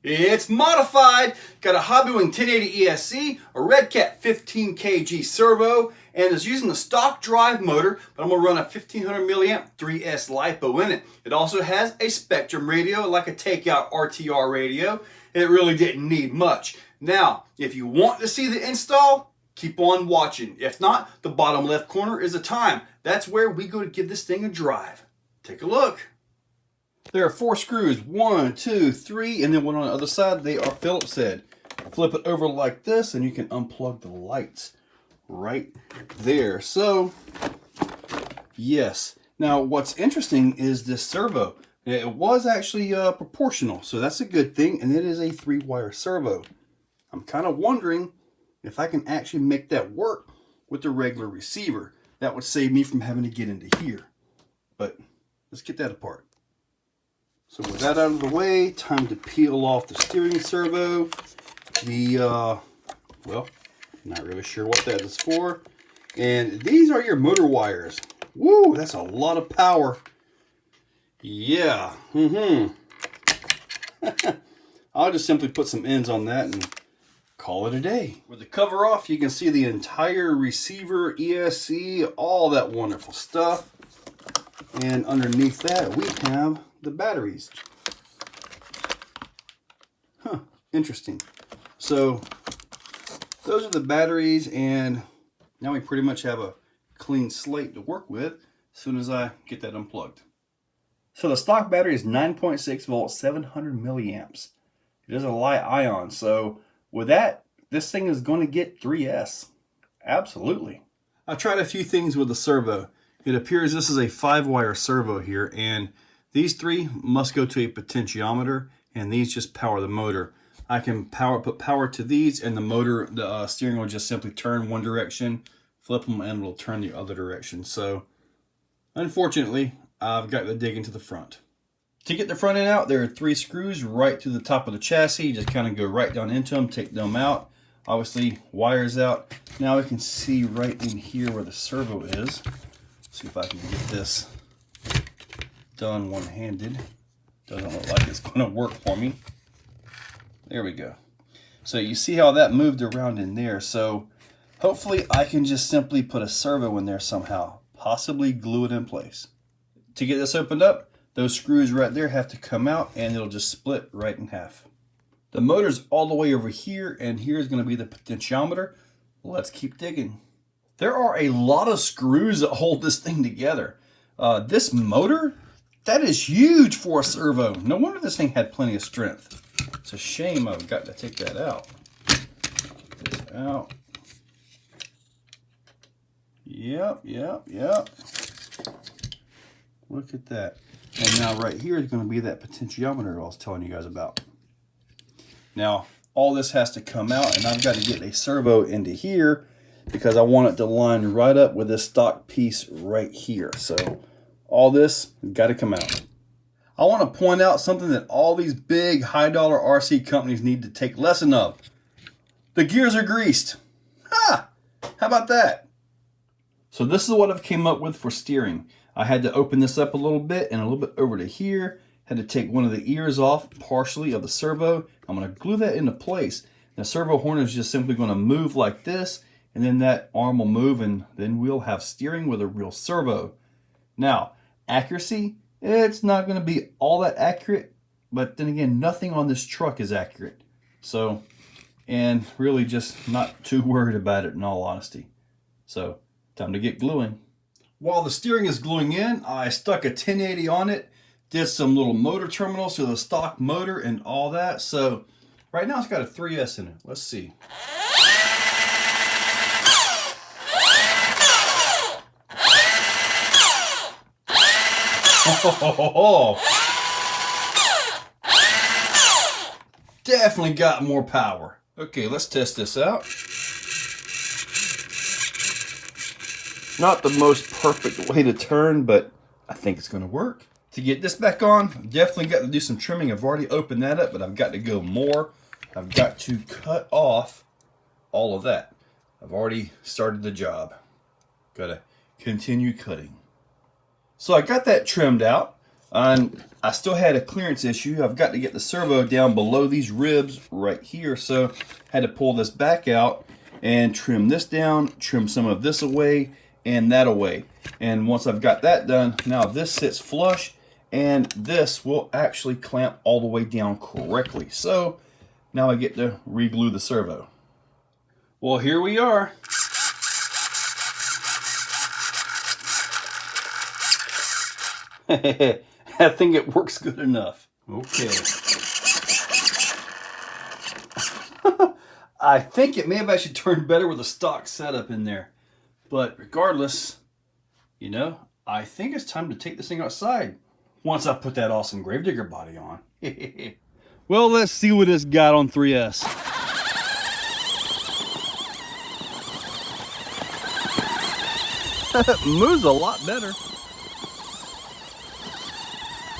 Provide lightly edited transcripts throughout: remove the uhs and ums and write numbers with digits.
It's modified. Got a Hobbywing 1080 ESC, a Red Cat 15 kg servo, and is using the stock drive motor, but I'm going to run a 1500 milliamp 3S LiPo in it. It also has a Spectrum radio, like a takeout RTR radio. It really didn't need much. Now, if you want to see the install, keep on watching. If not, the bottom left corner is a time. That's where we go to give this thing a drive. Take a look. There are 4 screws, 1, 2, 3, and then one on the other side. They are Phillips head. Flip it over like this, and you can unplug the lights right there. So, yes. Now, what's interesting is this servo. It was actually proportional, so that's a good thing, and it is a 3-wire servo. I'm kind of wondering if I can actually make that work with the regular receiver. That would save me from having to get into here. But let's get that apart. So with that out of the way, time to peel off the steering servo. Well, not really sure what that is for. And these are your motor wires. Woo, that's a lot of power. Yeah, I'll just simply put some ends on that and call it a day. With the cover off, you can see the entire receiver, ESC, all that wonderful stuff. And underneath that, we have the batteries. Interesting. So those are the batteries, and now we pretty much have a clean slate to work with as soon as I get that unplugged. So the stock battery is 9.6 volts, 700 milliamps. It is a Li-ion, so with that, this thing is going to get 3S. Absolutely. I tried a few things with the servo. It appears this is a 5-wire servo here, and these 3 must go to a potentiometer, and these just power the motor. I can put power to these, and the motor, the steering will just simply turn one direction, flip them, and it'll turn the other direction. So, unfortunately, I've got to dig into the front. To get the front end out, there are 3 screws right to the top of the chassis. Just kind of go right down into them, take them out. Obviously, wires out. Now we can see right in here where the servo is. See if I can get this done one-handed. Doesn't look like it's going to work for me. There we go. So you see how that moved around in there. So hopefully I can just simply put a servo in there somehow, possibly glue it in place. To get this opened up, those screws right there have to come out, and it'll just split right in half. The motor's all the way over here, and here's going to be the potentiometer. Let's keep digging. There are a lot of screws that hold this thing together. This motor, that is huge for a servo. No wonder this thing had plenty of strength. It's a shame I've got to take that out. Take this out. Yep. Look at that. And now right here is going to be that potentiometer I was telling you guys about. Now, all this has to come out, and I've got to get a servo into here because I want it to line right up with this stock piece right here. So all this has got to come out. I want to point out something that all these big high-dollar RC companies need to take lesson of. The gears are greased. Ha! How about that? So this is what I've came up with for steering. I had to open this up a little bit and a little bit over to here. Had to take one of the ears off partially of the servo. I'm going to glue that into place. The servo horn is just simply going to move like this, and then that arm will move, and then we'll have steering with a real servo. Now, accuracy, it's not going to be all that accurate, but then again, nothing on this truck is accurate. So, and really just not too worried about it in all honesty. So, time to get gluing. While the steering is gluing in, I stuck a 1080 on it, did some little motor terminals to the stock motor and all that. So right now it's got a 3S in it. Let's see. Oh, definitely got more power. Okay, let's test this out. Not the most perfect way to turn, but I think it's going to work. To get this back on, definitely got to do some trimming. I've already opened that up, but I've got to go more. I've got to cut off all of that. I've already started the job. Got to continue cutting. So I got that trimmed out. And I still had a clearance issue. I've got to get the servo down below these ribs right here. So I had to pull this back out and trim this down, trim some of this away and that away. And once I've got that done, now this sits flush and this will actually clamp all the way down correctly. So now I get to re-glue the servo. Well, here we are. I think it works good enough. Okay. I think it may have actually turned better with a stock setup in there. But regardless, you know, I think it's time to take this thing outside once I put that awesome Gravedigger body on. Well, let's see what it's got on 3S. Moves a lot better.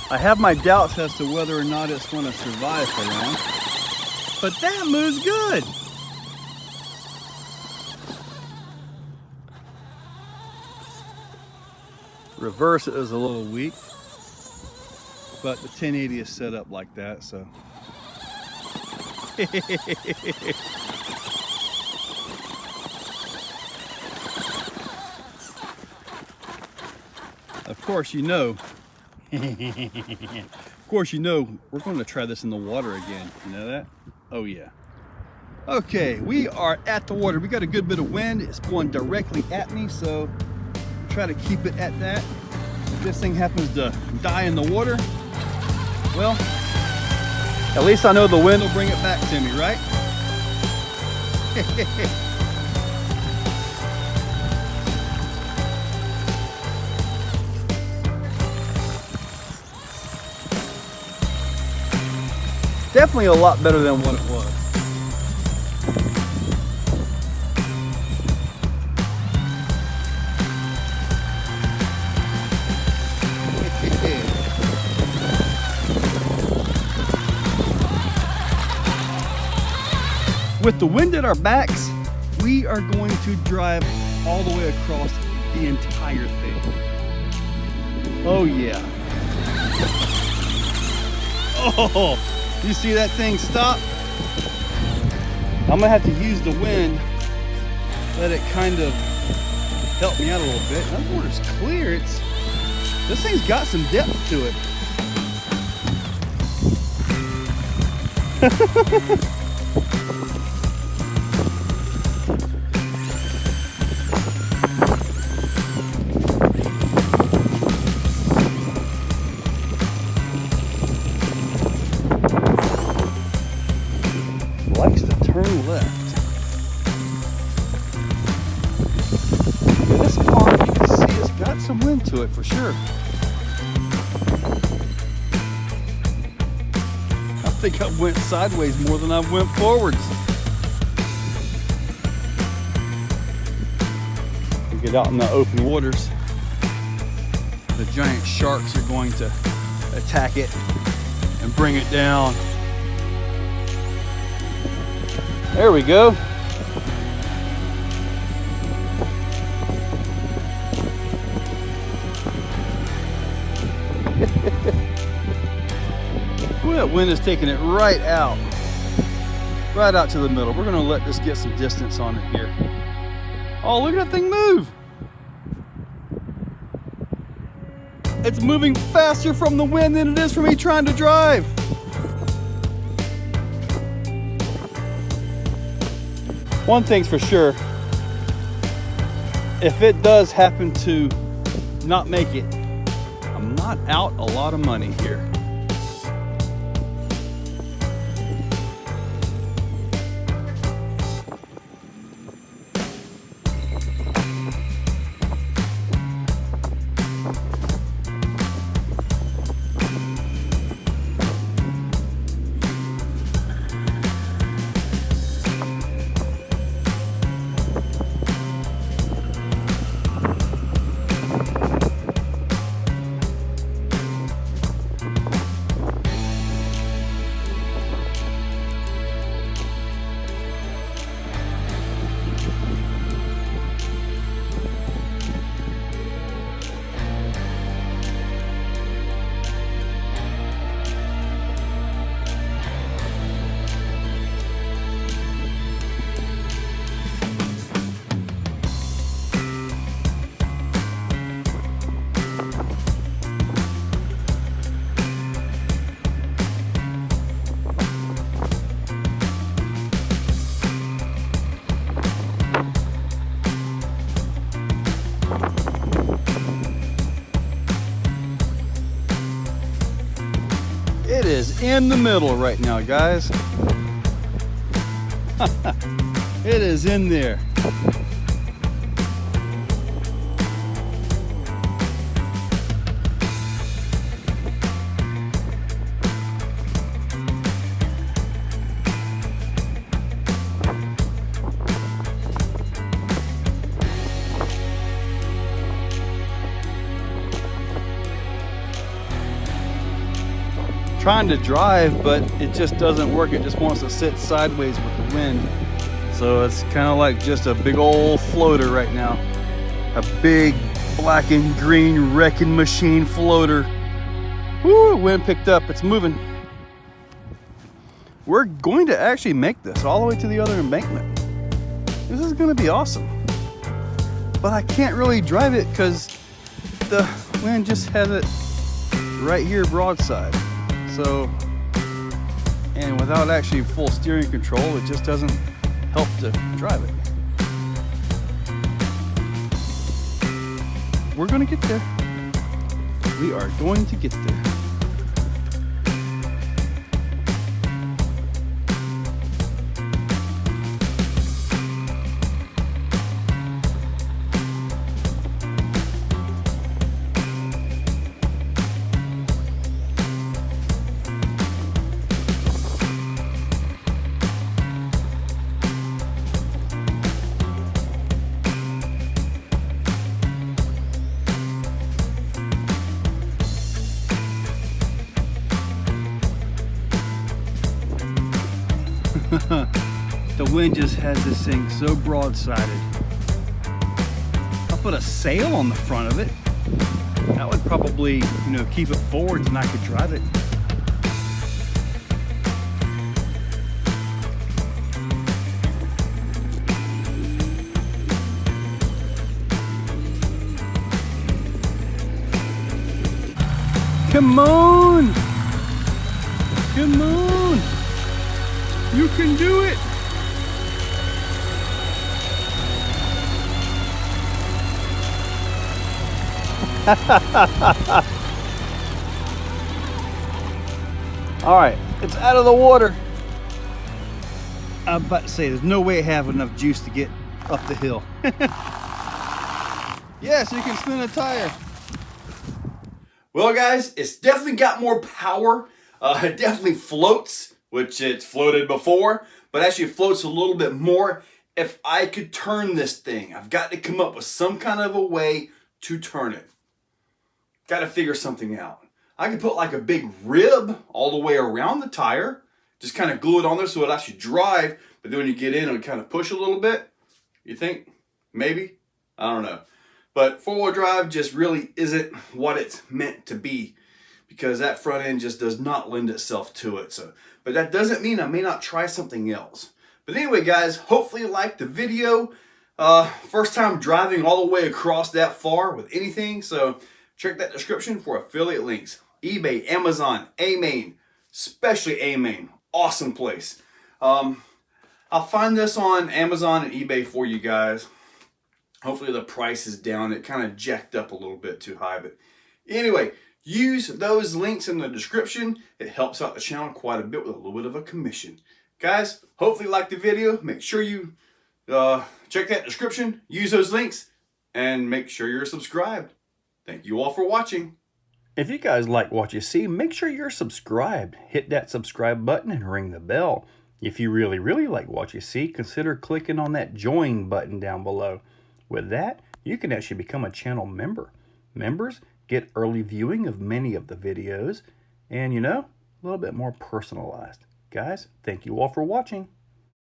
I have my doubts as to whether or not it's going to survive for long, but that moves good. Reverse it is a little weak, but the 1080 is set up like that, so. Of course, you know, we're going to try this in the water again. You know that? Oh yeah. Okay, we are at the water. We got a good bit of wind. It's blowing directly at me, so try to keep it at that. If this thing happens to die in the water, well, at least I know the wind will bring it back to me, right? Definitely a lot better than what it was. With the wind at our backs, we are going to drive all the way across the entire thing. Oh yeah. Oh, you see that thing stop? I'm gonna have to use the wind, let it kind of help me out a little bit. That water's clear. This thing's got some depth to it. Likes to turn left. Yeah, this pond, you can see it's got some wind to it for sure. I think I went sideways more than I went forwards. We get out in the open waters, the giant sharks are going to attack it and bring it down. There we go. Ooh, that wind is taking it right out to the middle. We're gonna let this get some distance on it here. Oh, look at that thing move. It's moving faster from the wind than it is for me trying to drive. One thing's for sure, if it does happen to not make it, I'm not out a lot of money here. in the middle right now, guys. It is in there. Trying to drive, but it just doesn't work. It just wants to sit sideways with the wind. So it's kind of like just a big old floater right now. A big black and green wrecking machine floater. Woo, wind picked up, it's moving. We're going to actually make this all the way to the other embankment. This is gonna be awesome. But I can't really drive it because the wind just has it right here broadside. So, and without actually full steering control, it just doesn't help to drive it. We're gonna get there. We are going to get there. The wind just has this thing so broadsided. I'll put a sail on the front of it. That would probably, you know, keep it forwards and I could drive it. Come on! Come on! You can do it! All right, it's out of the water. I'm about to say, there's no way I have enough juice to get up the hill. Yes, you can spin a tire. Well, guys, it's definitely got more power. It definitely floats, which it's floated before, but actually floats a little bit more. If I could turn this thing, I've got to come up with some kind of a way to turn it. Got to figure something out. I could put like a big rib all the way around the tire, just kind of glue it on there so it actually drive, but then when you get in, it'll kind of push a little bit. You think? Maybe? I don't know. But four-wheel drive just really isn't what it's meant to be, because that front end just does not lend itself to it. So, but that doesn't mean I may not try something else. But anyway, guys, hopefully you liked the video. First time driving all the way across that far with anything, so check that description for affiliate links. eBay, Amazon, AMain, especially AMain. Awesome place. I'll find this on Amazon and eBay for you guys. Hopefully the price is down. It kind of jacked up a little bit too high. But anyway, use those links in the description. It helps out the channel quite a bit with a little bit of a commission. Guys, hopefully you liked the video. Make sure you check that description. Use those links. And make sure you're subscribed. Thank you all for watching. If you guys like what you see, make sure you're subscribed. Hit that subscribe button and ring the bell. If you really, really like what you see, consider clicking on that join button down below. With that, you can actually become a channel member. Members get early viewing of many of the videos and, you know, a little bit more personalized. Guys, thank you all for watching.